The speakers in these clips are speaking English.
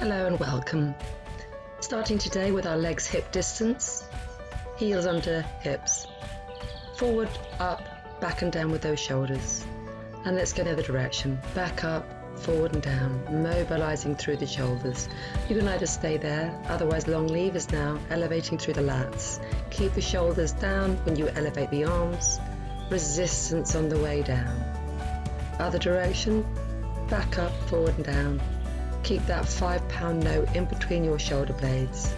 Hello and welcome. Starting today with our legs hip distance, heels under hips, forward, up, back and down with those shoulders. And let's go the other direction, back up, forward and down, mobilizing through the shoulders. You can either stay there, otherwise long levers now, elevating through the lats. Keep the shoulders down when you elevate the arms, resistance on the way down. Other direction, back up, forward and down. Keep that 5-pound note in between your shoulder blades.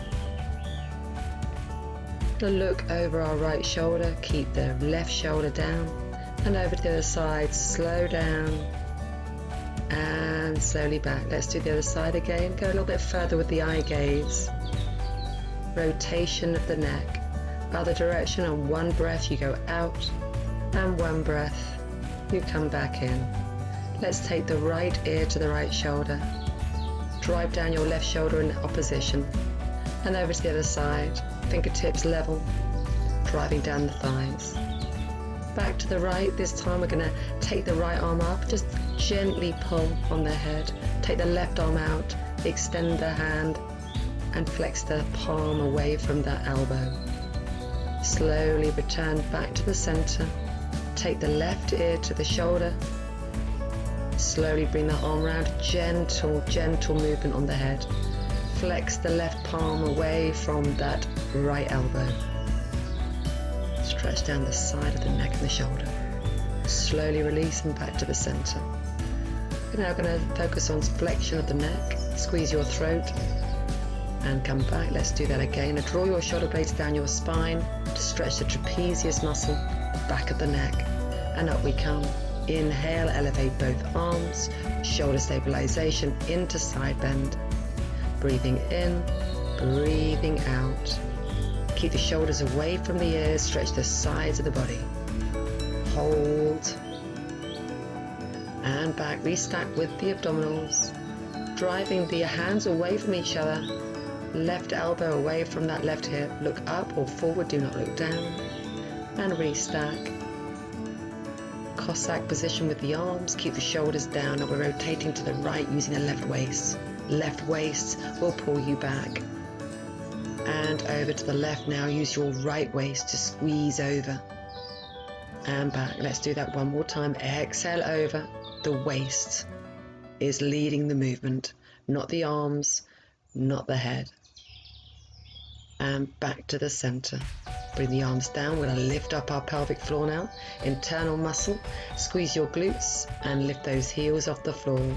Look over our right shoulder, keep the left shoulder down, and over to the other side, slow down and slowly back. Let's do the other side again, go a little bit further with the eye gaze. Rotation of the neck, other direction, and one breath you go out, and one breath you come back in. Let's take the right ear to the right shoulder. Drive down your left shoulder in opposition and over to the other side, fingertips level, driving down the thighs. Back to the right, this time we're going to take the right arm up, just gently pull on the head, take the left arm out, extend the hand and flex the palm away from the elbow. Slowly return back to the center, take the left ear to the shoulder. Slowly bring the arm around, gentle movement on the head. Flex the left palm away from that right elbow. Stretch down the side of the neck and the shoulder. Slowly releasing back to the center. We're now going to focus on flexion of the neck. Squeeze your throat and come back. Let's do that again. Now draw your shoulder blades down your spine to stretch the trapezius muscle, the back of the neck, and up we come. Inhale, elevate both arms, shoulder stabilization into side bend. Breathing in, breathing out. Keep the shoulders away from the ears, stretch the sides of the body. Hold. And back, restack with the abdominals. Driving the hands away from each other. Left elbow away from that left hip. Look up or forward, do not look down. And restack. Cossack position with the arms, keep the shoulders down, and we're rotating to the right using the left waist. Left waist will pull you back. And over to the left now, use your right waist to squeeze over. And back. Let's do that one more time. Exhale over. The waist is leading the movement, not the arms, not the head. And back to the center. Bring the arms down. We're going to lift up our pelvic floor now. Internal muscle. Squeeze your glutes and lift those heels off the floor.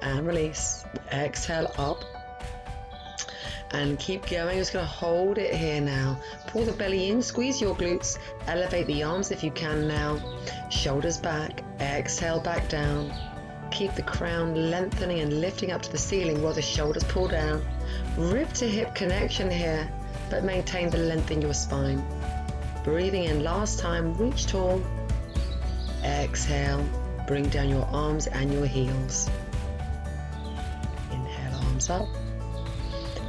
And release. Exhale up. And keep going. Just going to hold it here now. Pull the belly in. Squeeze your glutes. Elevate the arms if you can now. Shoulders back. Exhale back down. Keep the crown lengthening and lifting up to the ceiling while the shoulders pull down. Rib to hip connection here, but maintain the length in your spine. Breathing in last time, reach tall. Exhale, bring down your arms and your heels. Inhale, arms up.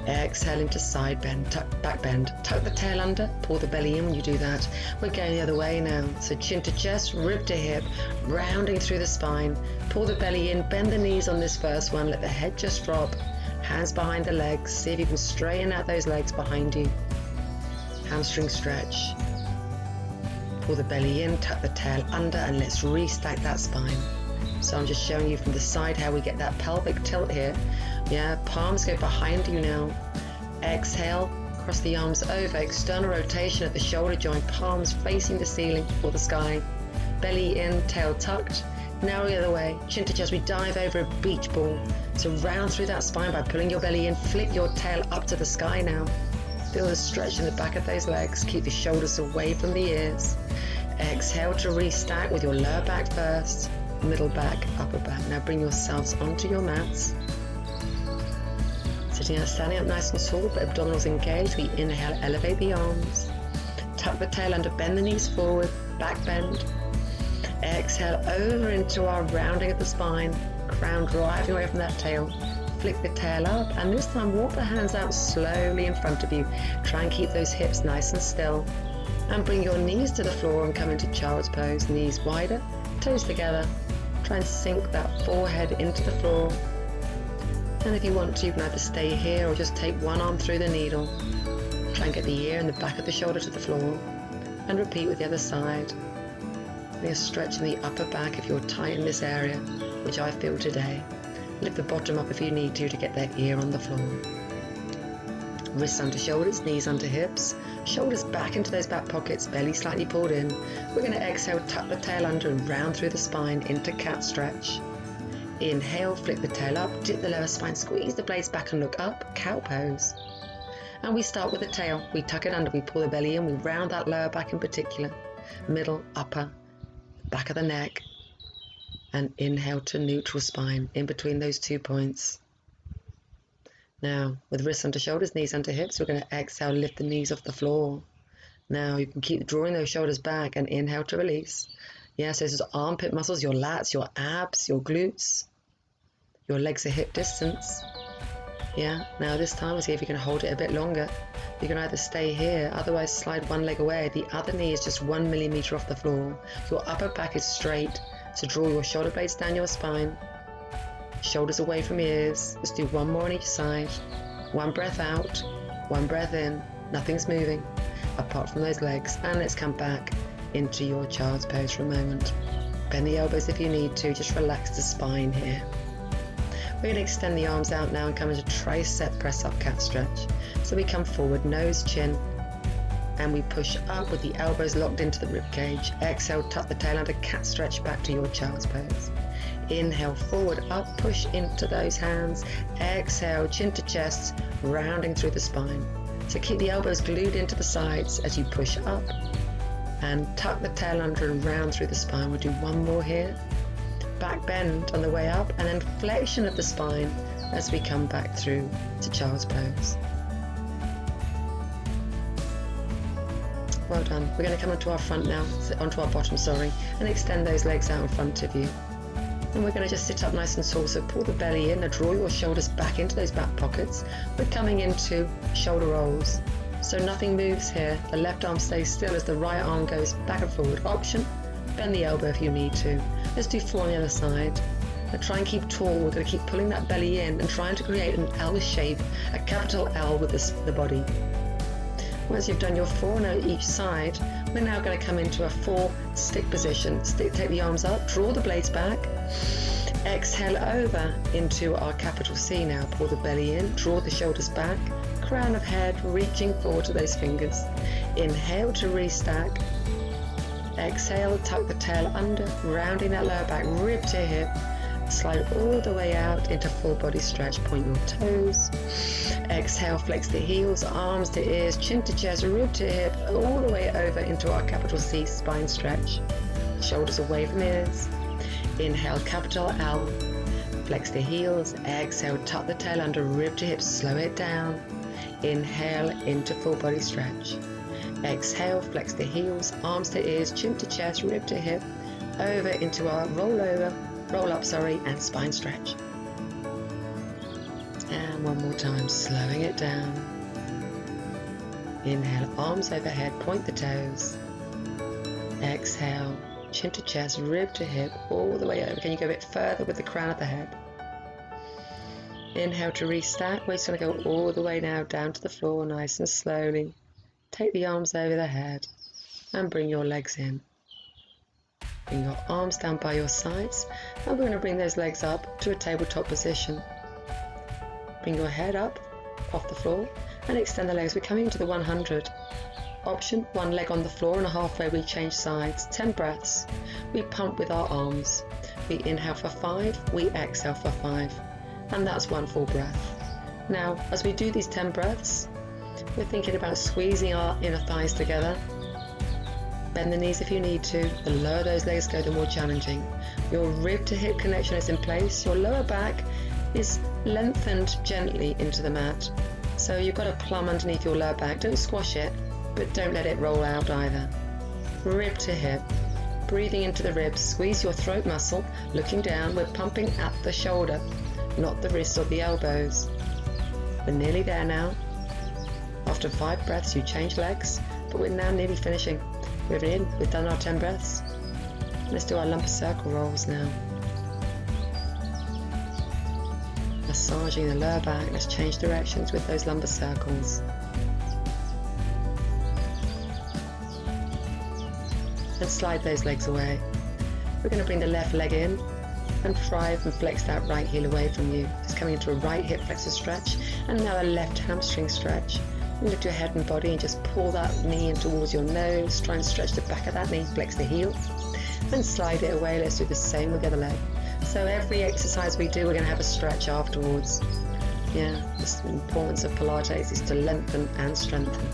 Exhale into side bend, back bend. Tuck the tail under, pull the belly in when you do that. We're going the other way now. So chin to chest, rib to hip, rounding through the spine. Pull the belly in, bend the knees on this first one, let the head just drop. Hands behind the legs, see if you can straighten out those legs behind you. Hamstring stretch. Pull the belly in, tuck the tail under, and let's restack that spine. So I'm just showing you from the side how we get that pelvic tilt here. Yeah, palms go behind you now. Exhale, cross the arms over, external rotation at the shoulder joint, palms facing the ceiling or the sky. Belly in, tail tucked. Now the other way, chin to chest, we dive over a beach ball. So round through that spine by pulling your belly in, flip your tail up to the sky now. Feel the stretch in the back of those legs, keep the shoulders away from the ears. Exhale to restack with your lower back first, middle back, upper back. Now bring yourselves onto your mats. Sitting out, standing up nice and tall, but abdominals engaged. We inhale, elevate the arms. Tuck the tail under, bend the knees forward, back bend. Exhale over into our rounding of the spine, crown driving away from that tail. Flick the tail up, and this time walk the hands out slowly in front of you. Try and keep those hips nice and still. And bring your knees to the floor and come into child's pose. Knees wider, toes together. Try and sink that forehead into the floor. And if you want to, you can either stay here or just take one arm through the needle. Try and get the ear and the back of the shoulder to the floor. And repeat with the other side. You're stretching the upper back if you're tight in this area, which I feel today. Lift the bottom up if you need to get that ear on the floor. Wrists under shoulders, knees under hips, shoulders back into those back pockets, belly slightly pulled in. We're going to exhale, tuck the tail under and round through the spine into cat stretch. Inhale, flick the tail up, dip the lower spine, squeeze the blades back and look up, cow pose. And we start with the tail. We tuck it under, we pull the belly in, we round that lower back in particular, middle, upper, back of the neck, and inhale to neutral spine in between those 2 points. Now, with wrists under shoulders, knees under hips, we're going to exhale, lift the knees off the floor. Now, you can keep drawing those shoulders back and inhale to release. Yes, this is armpit muscles, your lats, your abs, your glutes. Your legs are hip distance. Yeah, now this time, we'll see if you can hold it a bit longer. You can either stay here, otherwise slide one leg away. The other knee is just 1 millimeter off the floor. Your upper back is straight, so draw your shoulder blades down your spine. Shoulders away from ears. Let's do one more on each side. One breath out, one breath in. Nothing's moving apart from those legs. And let's come back into your child's pose for a moment. Bend the elbows if you need to, just relax the spine here. We're going to extend the arms out now and come into tricep press up cat stretch. So we come forward, nose, chin, and we push up with the elbows locked into the rib cage. Exhale, tuck the tail under, cat stretch back to your child's pose. Inhale, forward, up, push into those hands. Exhale, chin to chest, rounding through the spine. So keep the elbows glued into the sides as you push up and tuck the tail under and round through the spine. We'll do one more here. Back bend on the way up, and then flexion of the spine as we come back through to child's pose. Well done. We're going to come onto our front now, onto our bottom, and extend those legs out in front of you. And we're going to just sit up nice and tall, so pull the belly in and draw your shoulders back into those back pockets. We're coming into shoulder rolls, so nothing moves here. The left arm stays still as the right arm goes back and forward. Option, bend the elbow if you need to. Let's do 4 on the other side. And try and keep tall. We're going to keep pulling that belly in and trying to create an L shape, a capital L with the body. Once you've done your 4 on each side, we're now going to come into a 4 stick position. Take the arms up, draw the blades back, exhale over into our capital C now. Pull the belly in, draw the shoulders back, crown of head, reaching forward to those fingers. Inhale to restack. Exhale, tuck the tail under, rounding that lower back, rib to hip. Slide all the way out into full body stretch. Point your toes. Exhale, flex the heels, arms to ears, chin to chest, rib to hip, all the way over into our capital C spine stretch. Shoulders away from ears. Inhale, capital L. Flex the heels. Exhale, tuck the tail under, rib to hip, slow it down. Inhale into full body stretch. Exhale, flex the heels, arms to ears, chin to chest, rib to hip, over into our roll up, and spine stretch. And one more time, slowing it down. Inhale, arms overhead, point the toes. Exhale, chin to chest, rib to hip, all the way over. Can you go a bit further with the crown of the head? Inhale to restack. We're just going to go all the way now down to the floor, nice and slowly. Take the arms over the head and bring your legs in. Bring your arms down by your sides, and we're going to bring those legs up to a tabletop position. Bring your head up off the floor and extend the legs. We're coming into the 100. Option, one leg on the floor and a halfway we change sides. 10 breaths. We pump with our arms. We inhale for 5, we exhale for 5. And that's one full breath. Now, as we do these 10 breaths, we're thinking about squeezing our inner thighs together. Bend the knees if you need to. The lower those legs go, the more challenging. Your rib to hip connection is in place. Your lower back is lengthened gently into the mat. So you've got a plumb underneath your lower back. Don't squash it, but don't let it roll out either. Rib to hip. Breathing into the ribs. Squeeze your throat muscle. Looking down, we're pumping at the shoulder, not the wrist or the elbows. We're nearly there now. After 5 breaths, you change legs, but we're now nearly finishing. We're in, we've done our 10 breaths. Let's do our lump circle rolls now. Massaging the lower back. Let's change directions with those lumbar circles. And slide those legs away. We're going to bring the left leg in and thrive and flex that right heel away from you. It's coming into a right hip flexor stretch and now a left hamstring stretch. Lift your head and body and just pull that knee in towards your nose. Try and stretch the back of that knee, flex the heel and slide it away. Let's do the same with the other leg. So every exercise we do, we're going to have a stretch afterwards. Yeah, the importance of Pilates is to lengthen and strengthen.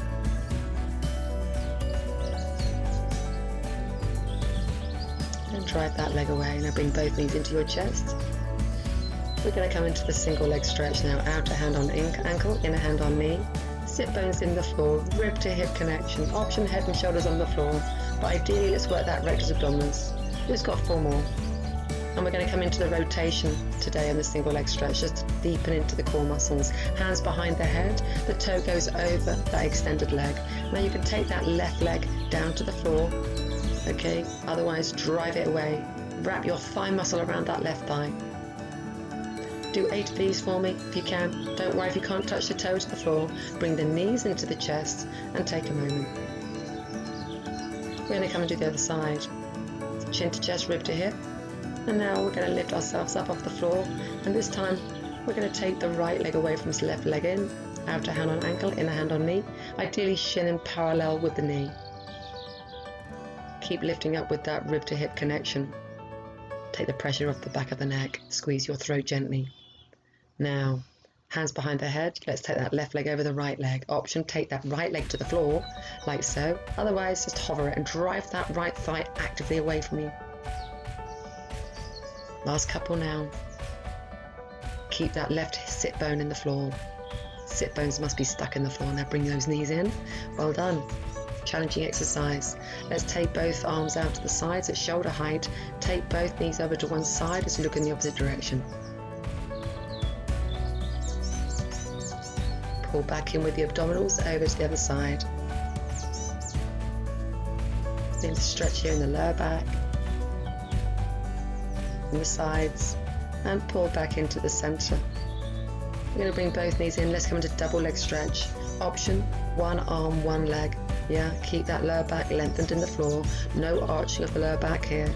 And drive that leg away. Now bring both knees into your chest. We're going to come into the single leg stretch now. Outer hand on ankle, inner hand on knee. Sit bones in the floor, rib to hip connection. Option head and shoulders on the floor. But ideally, let's work that rectus abdominis. We've just got 4 more. And we're going to come into the rotation today in the single leg stretch, just to deepen into the core muscles. Hands behind the head, the toe goes over that extended leg. Now you can take that left leg down to the floor, okay? Otherwise, drive it away. Wrap your thigh muscle around that left thigh. Do 8 of these for me if you can. Don't worry if you can't touch the toe to the floor. Bring the knees into the chest and take a moment. We're going to come and do the other side. Chin to chest, rib to hip. And now we're going to lift ourselves up off the floor, and this time we're going to take the right leg away from this left leg in, outer hand on ankle, inner hand on knee, ideally shin in parallel with the knee. Keep lifting up with that rib to hip connection. Take the pressure off the back of the neck, squeeze your throat gently. Now, hands behind the head, let's take that left leg over the right leg. Option, take that right leg to the floor, like so. Otherwise, just hover it and drive that right thigh actively away from you. Last couple now. Keep that left sit bone in the floor. Sit bones must be stuck in the floor. Now bring those knees in. Well done. Challenging exercise. Let's take both arms out to the sides at shoulder height. Take both knees over to one side as you look in the opposite direction. Pull back in with the abdominals over to the other side. Then stretch here in the lower back, and the sides, and pull back into the center. We're going to bring both knees in. Let's come into double leg stretch. Option, one arm, one leg. Yeah, keep that lower back lengthened in the floor. No arching of the lower back here.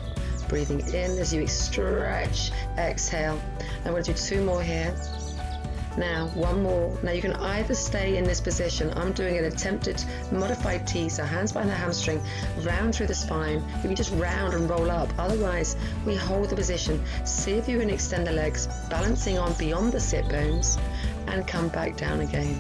Breathing in as you stretch, exhale. I'm going to do 2 more here. Now, 1 more. Now you can either stay in this position. I'm doing an attempted modified T, so hands behind the hamstring, round through the spine. You can just round and roll up. Otherwise, we hold the position. See if you can extend the legs, balancing on beyond the sit bones, and come back down again.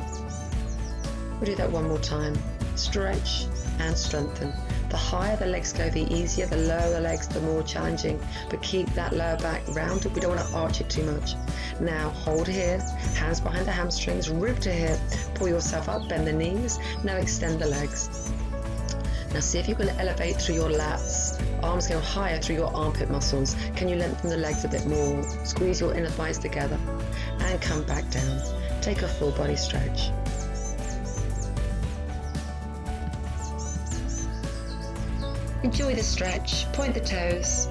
We'll do that 1 more time. Stretch and strengthen. The higher the legs go, the easier. The lower the legs, the more challenging. But keep that lower back rounded. We don't want to arch it too much. Now hold here, hands behind the hamstrings, rib to hip, pull yourself up, bend the knees. Now extend the legs. Now see if you can elevate through your lats. Arms go higher through your armpit muscles. Can you lengthen the legs a bit more? Squeeze your inner thighs together and come back down. Take a full body stretch. Enjoy the stretch, point the toes.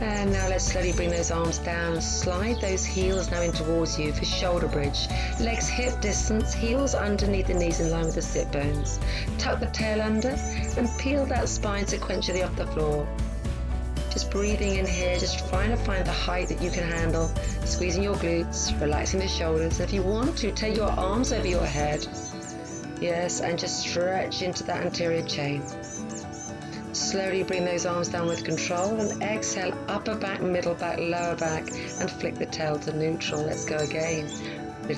And now let's slowly bring those arms down, slide those heels now in towards you for shoulder bridge. Legs hip distance, heels underneath the knees in line with the sit bones. Tuck the tail under and peel that spine sequentially off the floor. Just breathing in here, just trying to find the height that you can handle. Squeezing your glutes, relaxing the shoulders. And if you want to, take your arms over your head. Yes, and just stretch into that anterior chain. Slowly bring those arms down with control and exhale, upper back, middle back, lower back, and flick the tail to neutral. Let's go again.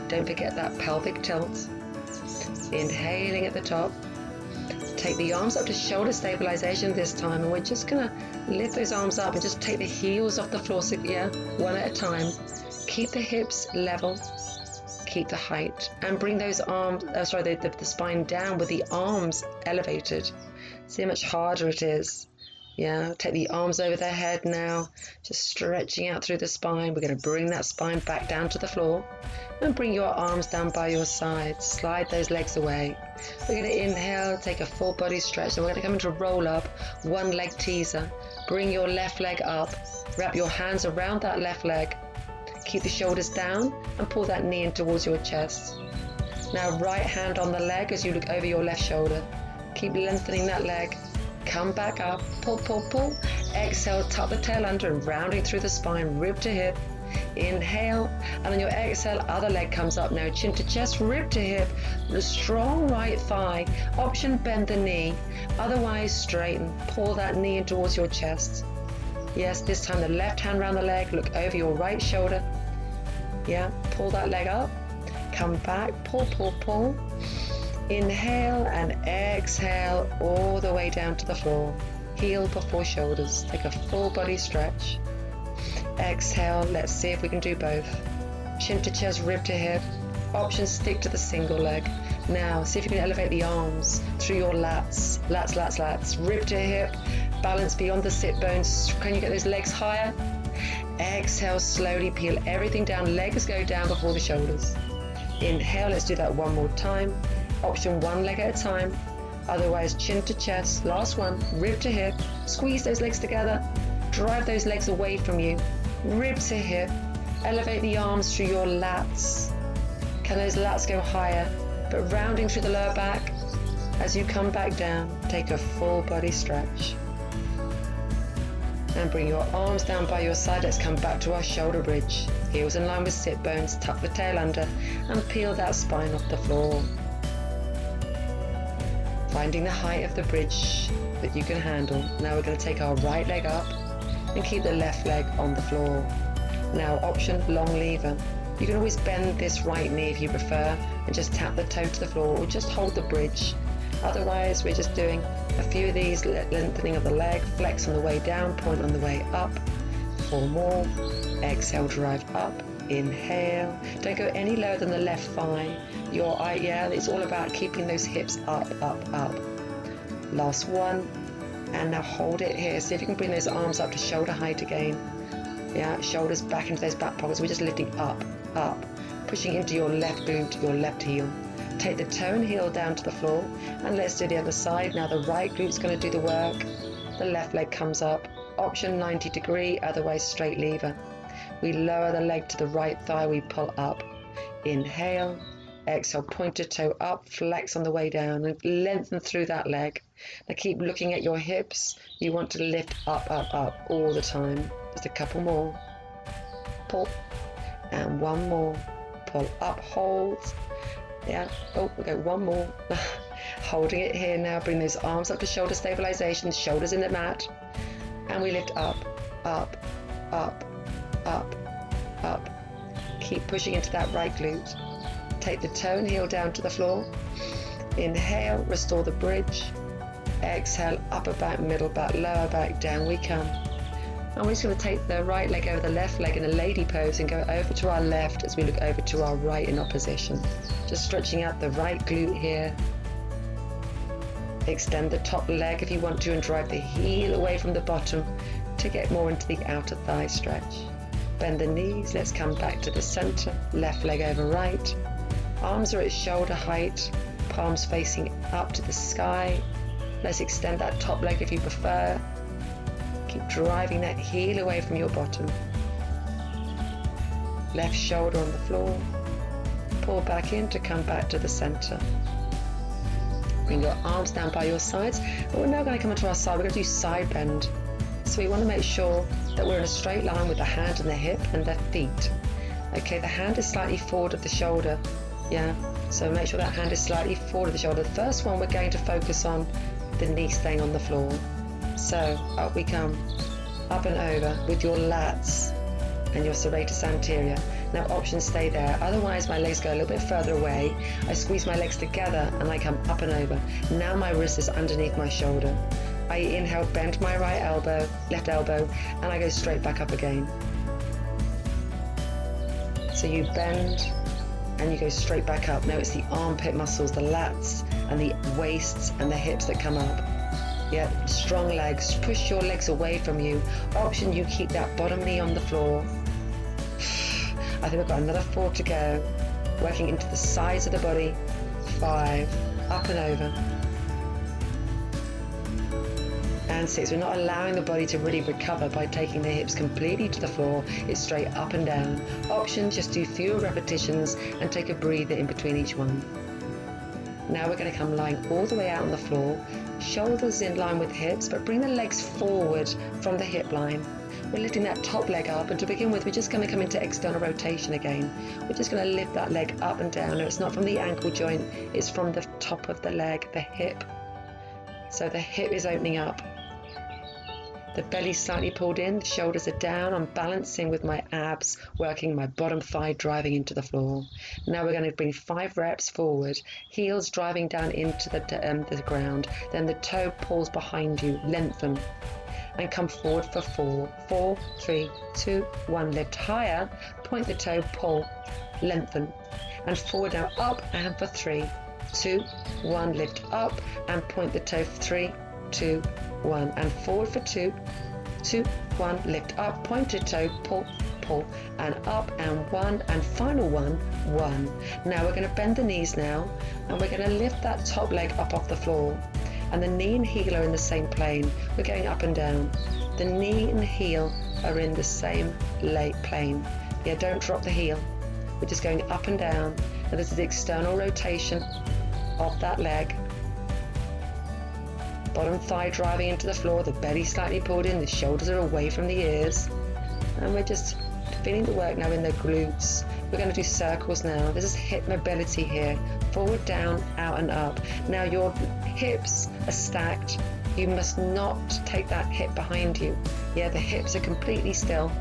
Don't forget that pelvic tilt. Inhaling at the top. Take the arms up to shoulder stabilization this time, and we're just gonna lift those arms up and just take the heels off the floor, so, yeah, one at a time. Keep the hips level, keep the height, and bring those arms, the spine down with the arms elevated. See how much harder it is. Yeah, take the arms over the head now, just stretching out through the spine. We're going to bring that spine back down to the floor and bring your arms down by your sides. Slide those legs away. We're going to inhale, take a full body stretch, and we're going to come into roll up, 1 leg teaser. Bring your left leg up, wrap your hands around that left leg. Keep the shoulders down and pull that knee in towards your chest. Now right hand on the leg as you look over your left shoulder. Keep lengthening that leg. Come back up, pull, pull, pull. Exhale, tuck the tail under and rounding through the spine, rib to hip. Inhale, and on your exhale, other leg comes up now, chin to chest, rib to hip, with a strong right thigh. Option, bend the knee, otherwise straighten, pull that knee in towards your chest. Yes, this time the left hand around the leg, look over your right shoulder. Yeah, pull that leg up, come back, pull, pull, pull. Inhale and exhale all the way down to the floor. Heel before shoulders, take a full body stretch. Exhale, let's see if we can do both. Chin to chest, rib to hip. Option, stick to the single leg. Now, see if you can elevate the arms through your lats. Lats, lats, lats. Rib to hip. Balance beyond the sit bones. Can you get those legs higher? Exhale, slowly peel everything down. Legs go down before the shoulders. Inhale, let's do that one more time. Option, one leg at a time. Otherwise, chin to chest. Last one, rib to hip. Squeeze those legs together. Drive those legs away from you. Rib to hip. Elevate the arms through your lats. Can those lats go higher? But rounding through the lower back. As you come back down, take a full body stretch. And bring your arms down by your side. Let's come back to our shoulder bridge. Heels in line with sit bones. Tuck the tail under and peel that spine off the floor. Finding the height of the bridge that you can handle. Now we're going to take our right leg up and keep the left leg on the floor. Now option, long lever. You can always bend this right knee if you prefer and just tap the toe to the floor or just hold the bridge. Otherwise, we're just doing a few of these, lengthening of the leg, flex on the way down, point on the way up. 4 more. Exhale, drive up. Inhale. Don't go any lower than the left thigh. It's all about keeping those hips up, up, up. Last one. And now hold it here. See if you can bring those arms up to shoulder height again. Yeah, shoulders back into those back pockets. We're just lifting up, up, pushing into your left boot, your left heel. Take the toe and heel down to the floor, and let's do the other side. Now the right glute's going to do the work. The left leg comes up. Option 90 degree, otherwise straight lever. We lower the leg to the right thigh, we pull up. Inhale, exhale, pointer toe up, flex on the way down, and lengthen through that leg. Now keep looking at your hips. You want to lift up, up, up all the time. Just a couple more. Pull. And one more. Pull up, hold. Yeah. Oh, we go one more. Holding it here now. Bring those arms up to shoulder stabilization. Shoulders in the mat. And we lift up, up, up, up, up. Keep pushing into that right glute. Take the toe and heel down to the floor. Inhale, restore the bridge. Exhale, upper back, middle back, lower back, down we come. And we're just going to take the right leg over the left leg in a lady pose and go over to our left as we look over to our right in opposition. Just stretching out the right glute here. Extend the top leg if you want to and drive the heel away from the bottom to get more into the outer thigh stretch. Bend the knees, let's come back to the center. Left leg over right. Arms are at shoulder height, palms facing up to the sky. Let's extend that top leg if you prefer. Keep driving that heel away from your bottom. Left shoulder on the floor. Pull back in to come back to the center. Bring your arms down by your sides. And we're now going to come onto our side. We're going to do side bend. So we want to make sure that we're in a straight line with the hand and the hip and the feet. Okay, the hand is slightly forward of the shoulder. Yeah, so make sure that hand is slightly forward of the shoulder. The first one, we're going to focus on the knee staying on the floor. So up we come, up and over with your lats and your serratus anterior. Now options stay there, otherwise my legs go a little bit further away. I squeeze my legs together and I come up and over. Now my wrist is underneath my shoulder. I inhale, bend my right elbow, left elbow, and I go straight back up again. So you bend and you go straight back up. Now it's the armpit muscles, the lats and the waists and the hips that come up. Yeah, strong legs. Push your legs away from you. Option, you keep that bottom knee on the floor. I think we've got another 4 to go. Working into the sides of the body. 5, up and over. and 6. We're not allowing the body to really recover by taking the hips completely to the floor. It's straight up and down. Option, just do fewer repetitions and take a breather in between each one. Now we're going to come lying all the way out on the floor, shoulders in line with hips, but bring the legs forward from the hip line. We're lifting that top leg up, and to begin with, we're just going to come into external rotation again. We're just going to lift that leg up and down. No, it's not from the ankle joint, it's from the top of the leg, the hip. So the hip is opening up. The belly slightly pulled in, the shoulders are down. I'm balancing with my abs, working my bottom thigh driving into the floor. Now we're going to bring 5 reps forward, heels driving down into the ground. Then the toe pulls behind you, lengthen. And come forward for 4. 4, 3, 2, 1. Lift higher, point the toe, pull, lengthen. And forward now, up and for 3, 2, 1. Lift up and point the toe, 3, 2, 1. And forward for 2, 2, 1. Lift up, pointed toe, pull, pull, and up and 1. And final 1, 1. Now we're going to bend the knees now, and we're going to lift that top leg up off the floor. And the knee and heel are in the same plane. We're going up and down. The knee and heel are in the same plane. Yeah, don't drop the heel. We're just going up and down. And this is the external rotation of that leg. Bottom thigh driving into the floor, the belly slightly pulled in, the shoulders are away from the ears. And we're just feeling the work now in the glutes. We're going to do circles now. This is hip mobility here. Forward, down, out and up. Now your hips are stacked. You must not take that hip behind you. Yeah, the hips are completely still.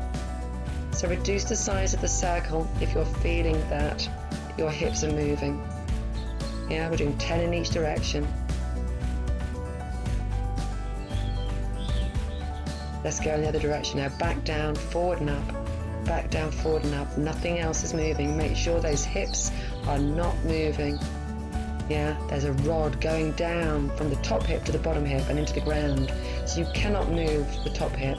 So reduce the size of the circle if you're feeling that your hips are moving. Yeah, we're doing 10 in each direction. Let's go in the other direction now. Back down, forward and up. Back down, forward and up. Nothing else is moving. Make sure those hips are not moving. Yeah, there's a rod going down from the top hip to the bottom hip and into the ground. So you cannot move the top hip.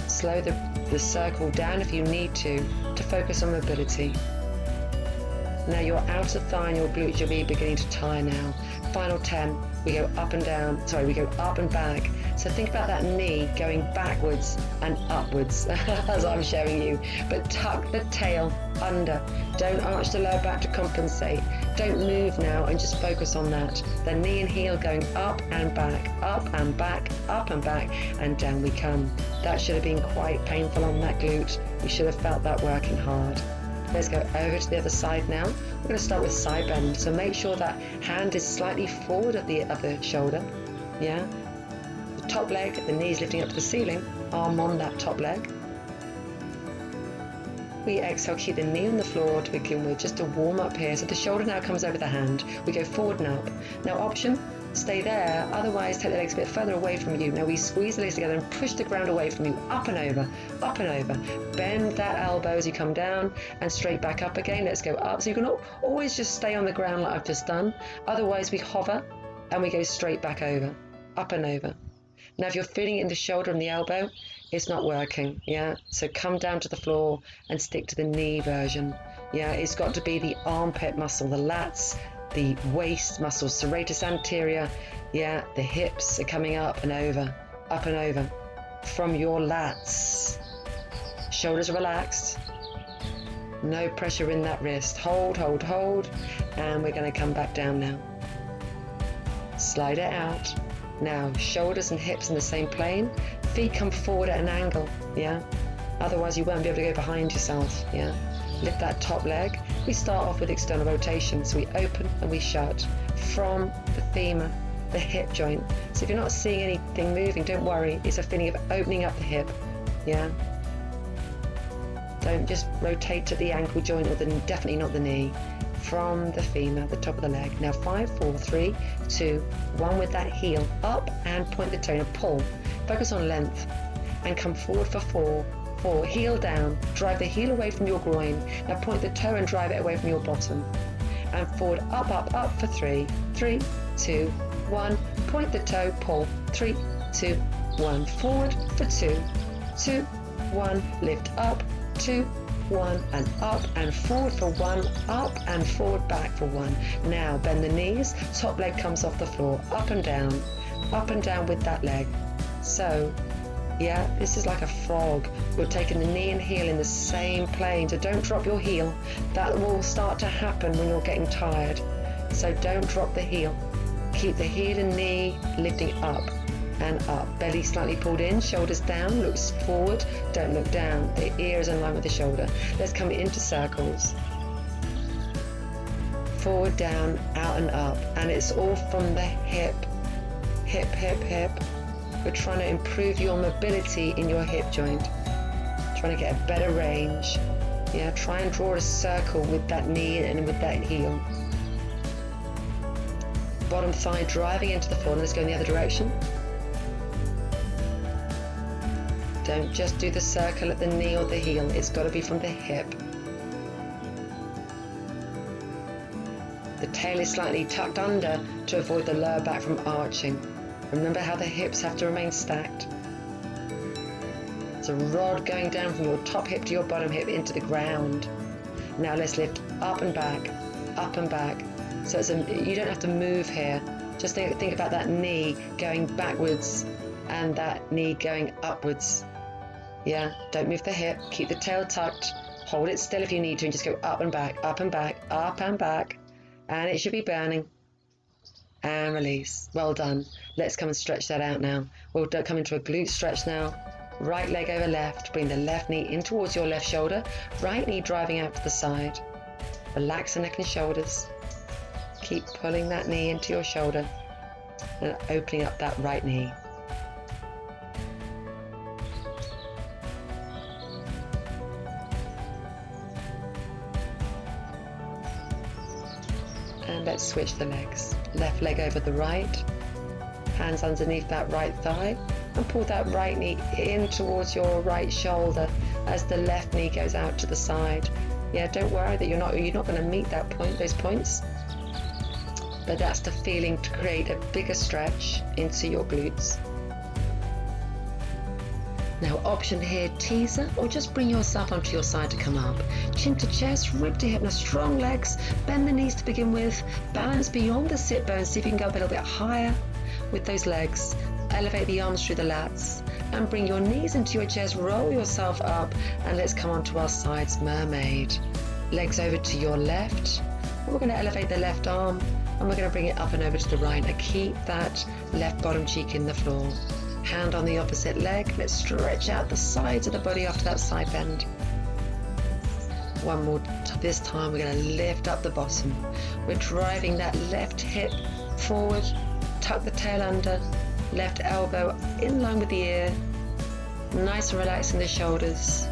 Slow the circle down if you need to focus on mobility. Now your outer thigh and your glutes, you'll be beginning to tire now. Final 10, we go up and down, we go up and back. So think about that knee going backwards and upwards as I'm showing you. But tuck the tail under. Don't arch the lower back to compensate. Don't move now and just focus on that. The knee and heel going up and back, up and back, up and back, and down we come. That should have been quite painful on that glute. You should have felt that working hard. Let's go over to the other side now. We're going to start with side bend. So make sure that hand is slightly forward of the other shoulder. Yeah. The top leg, the knees lifting up to the ceiling, arm on that top leg. We exhale, keep the knee on the floor to begin with, just to warm up here. So the shoulder now comes over the hand. We go forward and up. Now option, stay there, otherwise take the legs a bit further away from you. Now we squeeze the legs together and push the ground away from you, up and over, up and over. Bend that elbow as you come down and straight back up again. Let's go up. So you can always just stay on the ground like I've just done. Otherwise we hover and we go straight back over, up and over. Now if you're feeling it in the shoulder and the elbow, it's not working, yeah? So come down to the floor and stick to the knee version. Yeah, it's got to be the armpit muscle, the lats, the waist muscle, serratus anterior, yeah, the hips are coming up and over from your lats. Shoulders are relaxed. No pressure in that wrist. Hold, hold, hold. And we're going to come back down now. Slide it out. Now, shoulders and hips in the same plane. Feet come forward at an angle, yeah? Otherwise you won't be able to go behind yourself, yeah? Lift that top leg. We start off with external rotation. So we open and we shut from the femur, the hip joint. So if you're not seeing anything moving, don't worry. It's a feeling of opening up the hip, yeah? Don't just rotate to the ankle joint or definitely not the knee. From the femur, the top of the leg. Now 5, 4, 3, 2, 1 with that heel up and point the toe and pull. Focus on length and come forward for 4, 4, heel down, drive the heel away from your groin. Now point the toe and drive it away from your bottom. And forward, up, up, up for 3, 3, 2, 1, point the toe, pull, 3, 2, 1, forward for 2, 2, 1, lift up, 2, 1 and up and forward for 1, up and forward back for 1. Now bend the knees, top leg comes off the floor, up and down. up and down with that leg. So, yeah, this is like a frog. You're taking the knee and heel in the same plane, so don't drop your heel. That will start to happen when you're getting tired. So don't drop the heel. Keep the heel and knee lifting up and up. Belly slightly pulled in, shoulders down, looks forward, don't look down. The ear is in line with the shoulder. Let's come into circles. Forward, down, out and up. And it's all from the hip. Hip, hip, hip. We're trying to improve your mobility in your hip joint. Trying to get a better range. Yeah, try and draw a circle with that knee and with that heel. Bottom thigh driving into the floor. Let's go in the other direction. Don't just do the circle at the knee or the heel. It's got to be from the hip. The tail is slightly tucked under to avoid the lower back from arching. Remember how the hips have to remain stacked. It's a rod going down from your top hip to your bottom hip into the ground. Now let's lift up and back, up and back. So you don't have to move here. Just think about that knee going backwards and that knee going upwards. Yeah, don't move the hip, keep the tail tucked, hold it still if you need to, and just go up and back, up and back, up and back. And it should be burning. And release. Well done. Let's come and stretch that out now. We'll come into a glute stretch now. Right leg over left. Bring the left knee in towards your left shoulder. Right knee driving out to the side. Relax the neck and shoulders. Keep pulling that knee into your shoulder and opening up that right knee. And let's switch the legs. Left leg over the right, hands underneath that right thigh, and pull that right knee in towards your right shoulder as the left knee goes out to the side. Yeah, don't worry that you're not going to meet that point, those points, but that's the feeling to create a bigger stretch into your glutes. Now option here, teaser, or just bring yourself onto your side to come up. Chin to chest, rib to hip. Now strong legs, bend the knees to begin with. Balance beyond the sit bones, see if you can go a little bit higher with those legs. Elevate the arms through the lats and bring your knees into your chest, roll yourself up, and let's come onto our sides, mermaid. Legs over to your left. And we're going to elevate the left arm and we're going to bring it up and over to the right. Now keep that left bottom cheek in the floor. Hand on the opposite leg. Let's stretch out the sides of the body after that side bend. One more. This time we're going to lift up the bottom. We're driving that left hip forward. Tuck the tail under. Left elbow in line with the ear. Nice and relaxing the shoulders.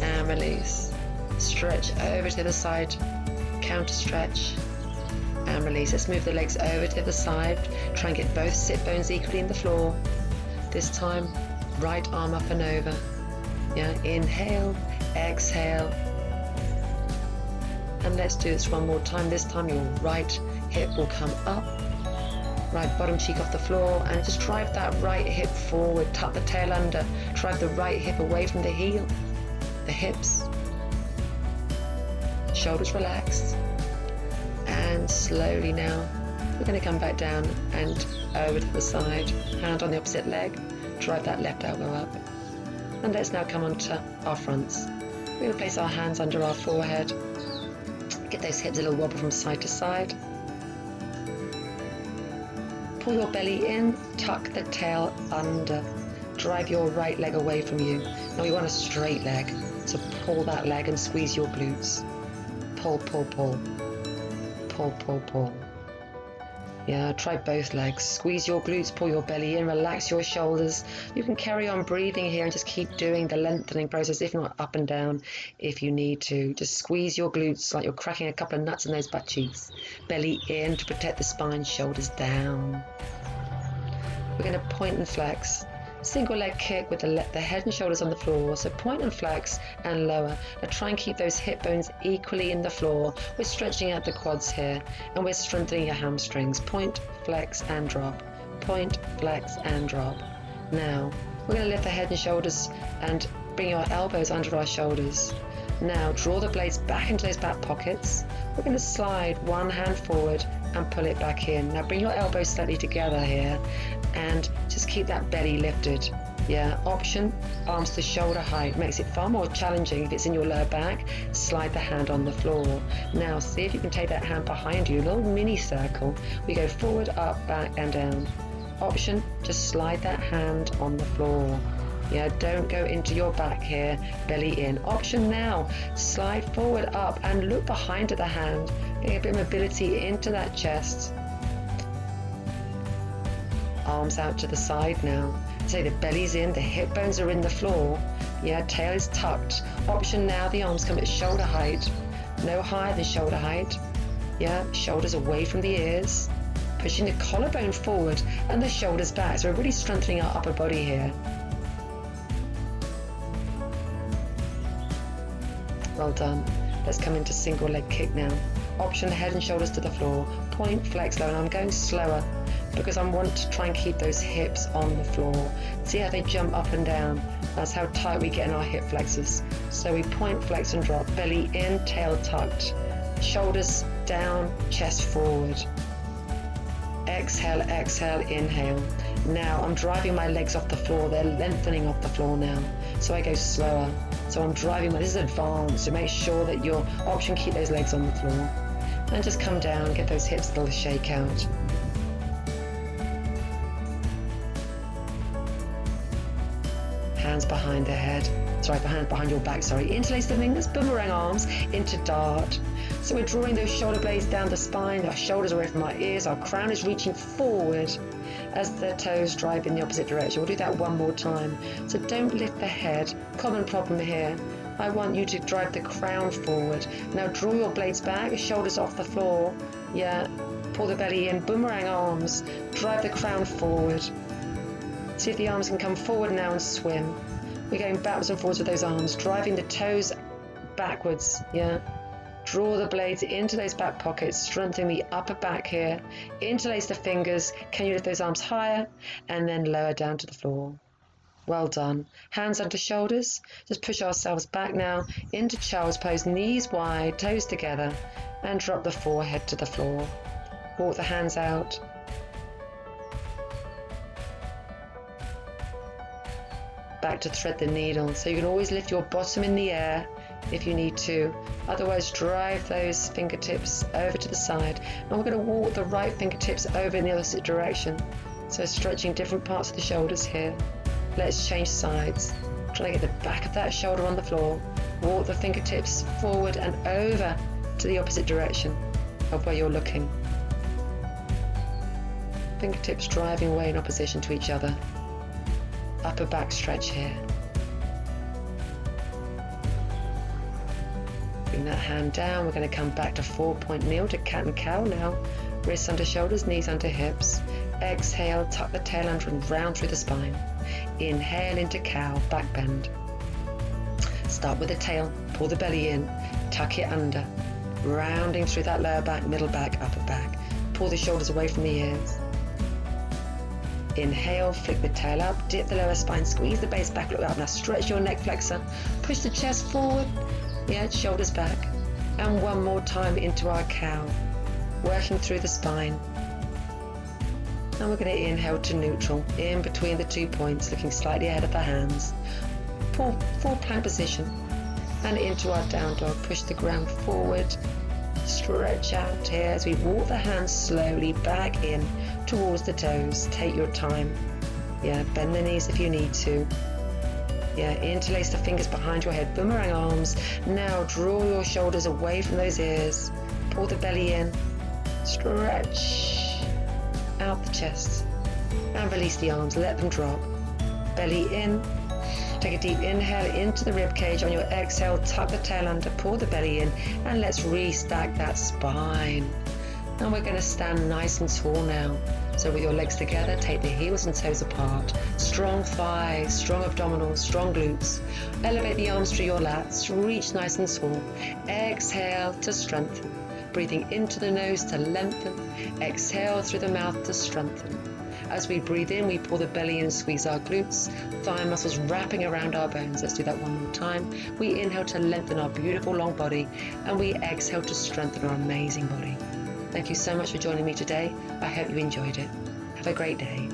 And release. Stretch over to the side. Counter stretch. And release. Let's move the legs over to the side. Try and get both sit bones equally in the floor. This time, right arm up and over. Yeah, inhale, exhale. And let's do this one more time. This time your right hip will come up. Right bottom cheek off the floor, and just drive that right hip forward. Tuck the tail under. Drive the right hip away from the heel. The hips. Shoulders relaxed. And slowly now, we're going to come back down and over to the side. Hand on the opposite leg, drive that left elbow up. And let's now come onto our fronts. We're going to place our hands under our forehead. Get those hips a little wobble from side to side. Pull your belly in, tuck the tail under. Drive your right leg away from you. Now we want a straight leg, so pull that leg and squeeze your glutes. Pull, pull, pull. Pull, pull, pull. Yeah, try both legs. Squeeze your glutes, pull your belly in, relax your shoulders. You can carry on breathing here and just keep doing the lengthening process, if not up and down if you need to. Just squeeze your glutes like you're cracking a couple of nuts in those butt cheeks. Belly in to protect the spine, shoulders down. We're going to point and flex. Single leg kick with the head and shoulders on the floor. So point and flex and lower. Now try and keep those hip bones equally in the floor. We're stretching out the quads here and we're strengthening your hamstrings. Point, flex and drop. Point, flex and drop. Now we're going to lift the head and shoulders and bring our elbows under our shoulders. Now draw the blades back into those back pockets. We're going to slide one hand forward and pull it back in. Now bring your elbows slightly together here and just keep that belly lifted. Yeah, option, arms to shoulder height. Makes it far more challenging if it's in your lower back. Slide the hand on the floor. Now see if you can take that hand behind you, a little mini circle. We go forward, up, back and down. Option, just slide that hand on the floor. Yeah, don't go into your back here, belly in. Option now, slide forward, up and look behind at the hand. Getting a bit of mobility into that chest. Arms out to the side now. So the belly's in, the hip bones are in the floor. Yeah, tail is tucked. Option now, the arms come at shoulder height. No higher than shoulder height. Yeah, shoulders away from the ears. Pushing the collarbone forward and the shoulders back. So we're really strengthening our upper body here. Well done. Let's come into single leg kick now. Option, head and shoulders to the floor. Point, flex low, and I'm going slower because I want to try and keep those hips on the floor. See how they jump up and down? That's how tight we get in our hip flexors. So we point, flex and drop. Belly in, tail tucked. Shoulders down, chest forward. Exhale, exhale, inhale. Now I'm driving my legs off the floor. They're lengthening off the floor now. So I go slower. So I'm driving this is advanced. So make sure that your option, keep those legs on the floor. And just come down, get those hips a little shake out. Hands behind the head. Sorry, hands behind your back, sorry. Interlace the fingers, boomerang arms into dart. So we're drawing those shoulder blades down the spine, our shoulders away from our ears, our crown is reaching forward as the toes drive in the opposite direction. We'll do that one more time. So don't lift the head. Common problem here. I want you to drive the crown forward. Now draw your blades back, shoulders off the floor. Yeah, pull the belly in, boomerang arms, drive the crown forward. See if the arms can come forward now and swim. We're going backwards and forwards with those arms, driving the toes backwards, yeah. Draw the blades into those back pockets, strengthening the upper back here. Interlace the fingers. Can you lift those arms higher and then lower down to the floor? Well done. Hands under shoulders. Just push ourselves back now into child's pose, knees wide, toes together, and drop the forehead to the floor. Walk the hands out. Back to thread the needle. So you can always lift your bottom in the air if you need to. Otherwise, drive those fingertips over to the side. And we're going to walk the right fingertips over in the opposite direction. So stretching different parts of the shoulders here. Let's change sides. Try to get the back of that shoulder on the floor. Walk the fingertips forward and over to the opposite direction of where you're looking. Fingertips driving away in opposition to each other. Upper back stretch here. Bring that hand down. We're going to come back to 4-point kneel to cat and cow now. Wrists under shoulders, knees under hips. Exhale, tuck the tail under and round through the spine. Inhale into cow, back bend. Start with the tail, pull the belly in, tuck it under. Rounding through that lower back, middle back, upper back. Pull the shoulders away from the ears. Inhale, flick the tail up, dip the lower spine, squeeze the base back, look up. Now stretch your neck flexor, push the chest forward, yeah, shoulders back. And one more time into our cow, working through the spine. And we're going to inhale to neutral, in between the 2 points, looking slightly ahead of the hands. Full plank position. And into our down dog, push the ground forward, stretch out here as we walk the hands slowly back in towards the toes. Take your time. Yeah, bend the knees if you need to. Yeah, interlace the fingers behind your head, boomerang arms. Now draw your shoulders away from those ears. Pull the belly in. Stretch out the chest. And release the arms, let them drop. Belly in. Take a deep inhale into the rib cage. On your exhale, tuck the tail under, pull the belly in, and let's restack that spine. And we're going to stand nice and tall now. So with your legs together, take the heels and toes apart. Strong thighs, strong abdominals, strong glutes. Elevate the arms to your lats, reach nice and tall. Exhale to strengthen. Breathing into the nose to lengthen. Exhale through the mouth to strengthen. As we breathe in, we pull the belly in, squeeze our glutes, thigh muscles wrapping around our bones. Let's do that one more time. We inhale to lengthen our beautiful long body, and we exhale to strengthen our amazing body. Thank you so much for joining me today. I hope you enjoyed it. Have a great day.